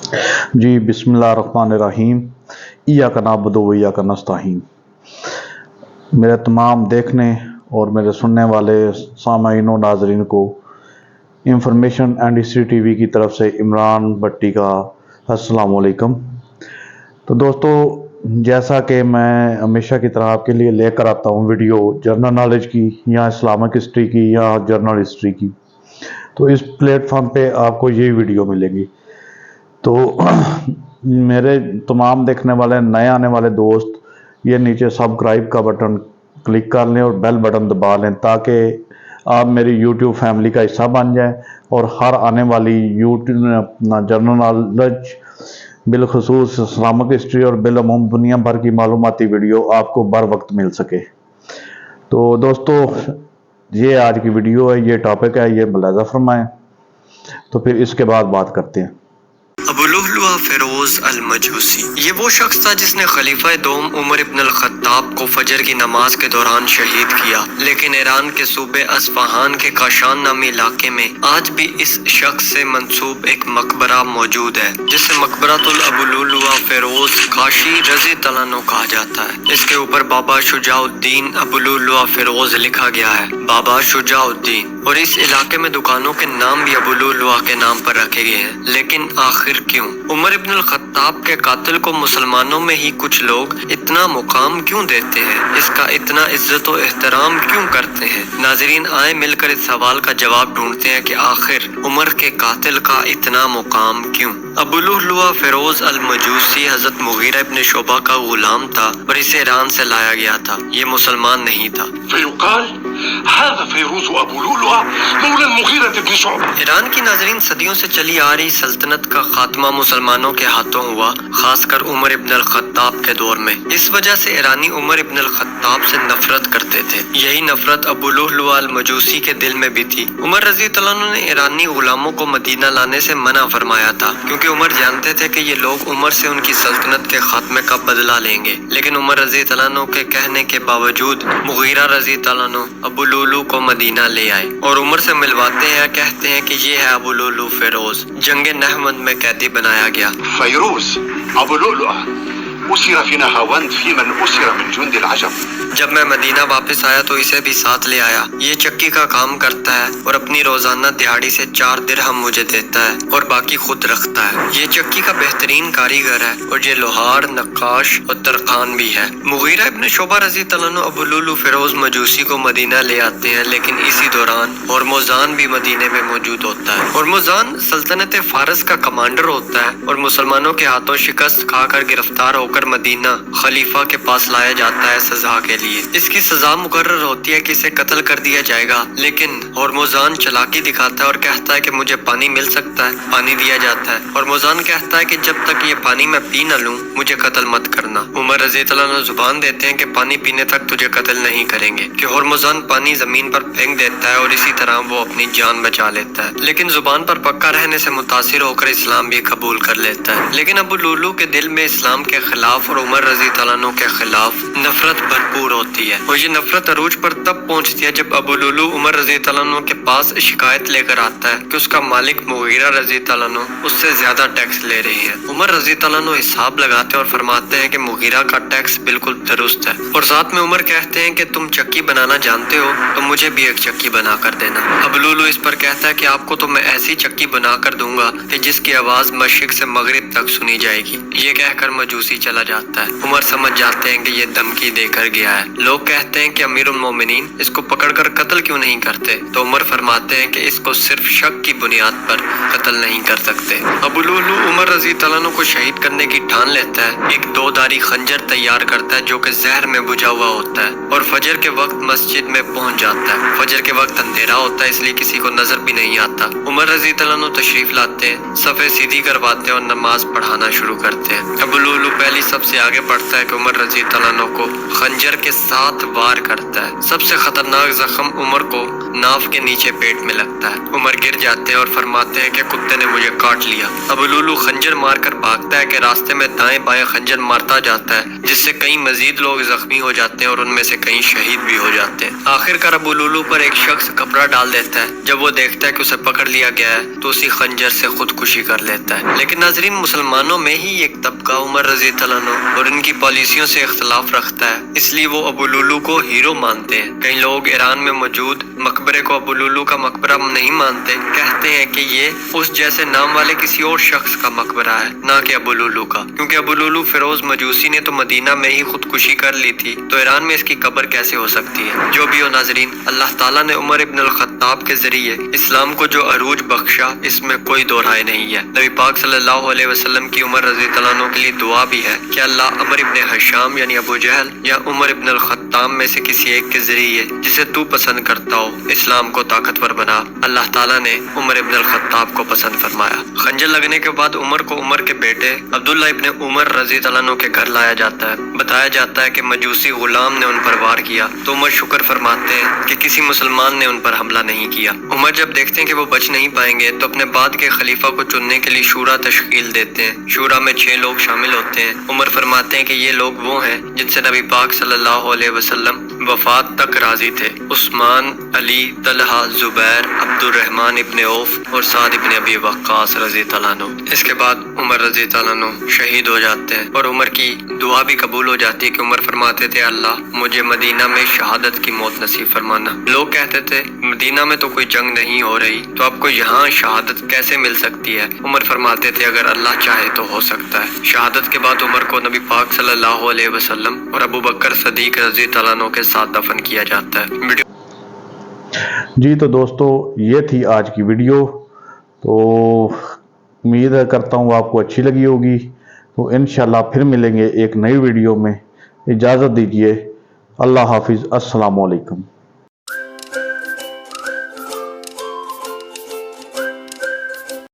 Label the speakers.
Speaker 1: जी बिस्मिल्लाहिर्रहमानिर्रहीम। इय्याका नअबुदु व इय्याका नस्तईन। मेरे तमाम देखने और मेरे सुनने वाले सामाईन और नाजरीन को इंफॉर्मेशन एंड हिस्ट्री टीवी की तरफ से इमरान भट्टी का अस्सलाम वालेकुम। तो दोस्तों, जैसा कि मैं हमेशा की तरह आपके लिए लेकर आता हूँ वीडियो जनरल नॉलेज की या इस्लामिक हिस्ट्री की या जर्नल हिस्ट्री की, तो इस प्लेटफॉर्म पे आपको यही वीडियो मिलेंगी। तो मेरे तमाम देखने वाले नए आने वाले दोस्त ये नीचे सब्सक्राइब का बटन क्लिक कर लें और बेल बटन दबा लें ताकि आप मेरी यूट्यूब फैमिली का हिस्सा बन जाएं और हर आने वाली यूट्यूब अपना जनरल नॉलेज बिलखसूस इस्लामिक हिस्ट्री और बिलअमूम दुनिया भर की मालूमाती वीडियो आपको बर वक्त मिल सके। तो दोस्तों, ये आज की वीडियो है, ये टॉपिक है, ये मुलाज़ा फरमाएं। तो फिर इसके बाद बात करते हैं।
Speaker 2: अबू लुलुआ फिरोज अल मजूसी ये वो शख्स था जिसने खलीफा दोम उमर इब्न अल खत्ताब को फजर की नमाज के दौरान शहीद किया। लेकिन ईरान के सूबे अस्फहान के काशान नामी इलाके में आज भी इस शख्स से मंसूब एक मकबरा मौजूद है जिसे मकबरतुल अबू लुलुआ फिरोज काशी रजी तलानो कहा जाता है। इसके ऊपर बाबा शुजाउद्दीन अबू लुलुआ फिरोज लिखा गया है, बाबा शुजाउद्दीन। और इस इलाके में दुकानों के नाम भी अबू लुलुआ के नाम पर रखे गए हैं। लेकिन आखिर क्यों उमर इब्न अल खत्ताब के कातिल को मुसलमानों में ही कुछ लोग इतना मुकाम क्यों देते हैं, इसका इतना इज्जत और एहतराम क्यों करते हैं? नाजरीन, आए मिलकर इस सवाल का जवाब ढूंढते हैं कि आखिर उमर के कातिल का इतना मुकाम क्यों। अबू लुलुआ फिरोज अल मजूसी हजरत मुगीरा इब्न शोबा का गुलाम था और इसे ईरान से लाया गया था। ये मुसलमान नहीं था। ईरान की नाजरीन सदियों से चली आ रही सल्तनत का खात्मा मुसलमानों के हाथों हुआ, खासकर उमर इब्न अल खत्ताब के दौर में। इस वजह से ईरानी उमर इब्न अल खत्ताब से नफरत करते थे। यही नफरत अबू लुलुआ अल मजूसी के दिल में भी थी। उमर रजी तआला अन्हु ने ईरानी गुलामों को मदीना लाने से मना फरमाया था क्योंकि उमर जानते थे कि ये लोग उमर से उनकी सल्तनत के खात्मे का बदला लेंगे। लेकिन उमर रजी तआला अन्हु के कहने के बावजूद मुगीरा रजी तआला अन्हु अबू लुलु को मदीना ले आए और उमर से मिलवाते हैं। कहते हैं कि ये है अबू लुलु फिरोज। जंग नहवंद में कैदी बनाया गया।
Speaker 3: फिरोज अबू लुलु उसिर फी नहावंद फी मन उसिर मिन जुंद अल-अजम।
Speaker 2: जब मैं मदीना वापस आया तो इसे भी साथ ले आया। ये चक्की का काम करता है और अपनी रोजाना दिहाड़ी से 4 दिरहम मुझे देता है और बाकी खुद रखता है। ये चक्की का बेहतरीन कारीगर है और ये लोहार, नक्काश और तरखान भी है। मुगीरा इब्न शोबा रजी तआला अन्हु अबू लुलु फिरोज मजूसी को मदीना ले आते हैं। लेकिन इसी दौरान होर्मुजान भी मदीने में मौजूद होता है। होर्मुजान सल्तनत फारस का कमांडर होता है और मुसलमानों के हाथों शिकस्त खाकर गिरफ्तार होकर मदीना खलीफा के पास लाया जाता है सजा के लिए। इसकी सजा मुकर्रर होती है कि इसे कत्ल कर दिया जाएगा। लेकिन होर्मुजान चालाकी दिखाता है और कहता है कि मुझे पानी मिल सकता है। पानी दिया जाता है। होर्मुजान कहता है कि जब तक ये पानी मैं पी न लूं मुझे कत्ल मत करना। उमर रज़ी अल्लाह अन्हु जुबान देते हैं कि पानी पीने तक तुझे कत्ल नहीं करेंगे। कि होर्मुजान पानी जमीन पर फेंक देता है और इसी तरह वो अपनी जान बचा लेता है। लेकिन जुबान पर पक्का रहने से मुतासिर होकर इस्लाम भी कबूल कर लेता है। लेकिन अबू लुलु के दिल में इस्लाम के खिलाफ और उमर रज़ी अल्लाह अन्हु के खिलाफ नफरत भरपूर होती है। और ये नफरत अरूज पर तब पहुंचती है जब अबू लुलु उमर रज़ी अल्लाह अन्हु के पास शिकायत लेकर आता है कि उसका मालिक मुगीरा रज़ी अल्लाह अन्हु उससे ज्यादा टैक्स ले रही है। उमर रज़ी अल्लाह अन्हु हिसाब लगाते और फरमाते हैं कि मुगीरा का टैक्स बिल्कुल दुरुस्त है। और साथ में उमर कहते हैं कि तुम चक्की बनाना जानते हो तो मुझे भी एक चक्की बना कर देना। अबू लुलु इस पर कहता है कि आपको तो मैं ऐसी चक्की बना कर दूंगा कि जिसकी आवाज मशरिक से मगरिब तक सुनी जाएगी। ये कहकर मजूसी चला जाता है। उमर समझ जाते हैं कि ये धमकी देकर गया है। लोग कहते हैं कि अमीरुल मोमिनीन इसको पकड़कर कत्ल क्यों नहीं करते? तो उमर फरमाते हैं कि इसको सिर्फ शक की बुनियाद पर कत्ल नहीं कर सकते। अबू लुलु उमर रज़ी अल्लाह अन्हु को शहीद करने की ठान लेता है। एक 2-धारी खंजर तैयार करता है जो कि जहर में बुझा हुआ होता है और फजर के वक्त मस्जिद में पहुंच जाता है। फजर के वक्त अंधेरा होता है इसलिए किसी को नजर भी नहीं आता। उमर रज़ी अल्लाह अन्हु तशरीफ लाते हैं, सफ़े सीधी करवाते हैं और नमाज पढ़ाना शुरू करते हैं। अबू लुलु पहली सबसे आगे बढ़ता है कि उमर रज़ी अल्लाह अन्हु को खंजर के 7 वार करता है। सबसे खतरनाक जख्म उमर को नाफ के नीचे पेट में लगता है। उमर गिर जाते हैं और फरमाते हैं कि कुत्ते ने मुझे काट लिया। अबू लुलू खंजर मारकर भागता है कि रास्ते में दाएं बाएं खंजर मारता जाता है, जिससे कई मजीद लोग जख्मी हो जाते हैं और उनमें से कई शहीद भी हो जाते हैं। आखिरकार अबू लुलू पर एक शख्स कपड़ा डाल देता है। जब वो देखता है कि उसे पकड़ लिया गया है तो उसी खंजर से खुदकुशी कर लेता है। लेकिन नाजरीन, मुसलमानों में ही एक तबका उमर रजी अल्लाह अन्हु और इनकी पॉलिसियों से इख्तलाफ रखता है, इसलिए वो अबू लुलू को हीरो मानते हैं। कई लोग ईरान में मौजूद मकबरे को अबू लुलू का मकबरा नहीं मानते, कहते हैं कि ये उस जैसे नाम वाले किसी और शख्स का मकबरा है, ना कि अबू लुलू का, क्योंकि अबू लुलू फिरोज मजूसी ने तो मदीना में ही खुदकुशी कर ली थी, तो ईरान में इसकी कब्र कैसे हो सकती है। जो भी हो नाजरीन, अल्लाह ताला ने उमर इब्न अल खत्ताब के जरिए इस्लाम को जो अरूज बख्शा, इसमें कोई दो राय नहीं है। नबी पाक सल्लल्लाहु अलैहि वसल्लम की उमर रज़ी अल्लाह अन्हु के लिए दुआ भी है कि अल्लाह अमर इब्न हशाम यानी अबू जहल या उमर इब्न अल खत्ताब में से किसी एक के जरिए जिसे तू पसंद करता हो, इस्लाम को ताकतवर बना। अल्लाह ताला ने उमर इब्न अल खत्ताब को पसंद फरमाया। खंजर लगने के बाद उमर को उमर के बेटे अब्दुल्ला इब्न उमर रज़ी अल्लाह अन्हु के घर लाया जाता है। बताया जाता है कि मजूसी गुलाम ने उन पर वार किया, तो उमर शुक्र फरमाते हैं कि किसी मुसलमान ने उन पर हमला नहीं किया। उमर जब देखते हैं कि वो बच नहीं पाएंगे तो अपने बाद के खलीफा को चुनने के लिए शूरा तश्कील देते हैं। शूरा में 6 लोग शामिल होते हैं। उमर फरमाते हैं कि ये लोग वो हैं जिनसे नबी पाक सल्लल्लाहु अलैहि वसल्लम वफात तक राजी थे। उस्मान, अली, तलहा, जुबैर, अब्दुर्रहमान इब्न औफ और साद इब्न अबी वक्कास रज़ी अल्लाह अन्हु। इसके बाद उमर रज़ी अल्लाह अन्हु शहीद हो जाते हैं और उमर की दुआ भी कबूल हो जाती है कि उमर फरमाते थे, अल्लाह मुझे मदीना में शहादत की मौत नसीब फरमाना। लोग कहते थे मदीना में तो कोई जंग नहीं हो रही, तो आपको यहाँ शहादत कैसे मिल सकती है। उमर फरमाते थे अगर अल्लाह चाहे तो हो सकता है। शहादत के बाद उमर को नबी पाक सल्लल्लाहु अलैहि वसल्लम और अबू बकर सदीक रज़ी अल्लाह अन्हु के साथ दफन किया जाता है।
Speaker 1: जी तो दोस्तों, ये थी आज की वीडियो। तो उम्मीद करता हूँ आपको अच्छी लगी होगी। तो इंशाल्लाह फिर मिलेंगे एक नई वीडियो में। इजाज़त दीजिए। अल्लाह हाफिज़। अस्सलामु अलैकुम।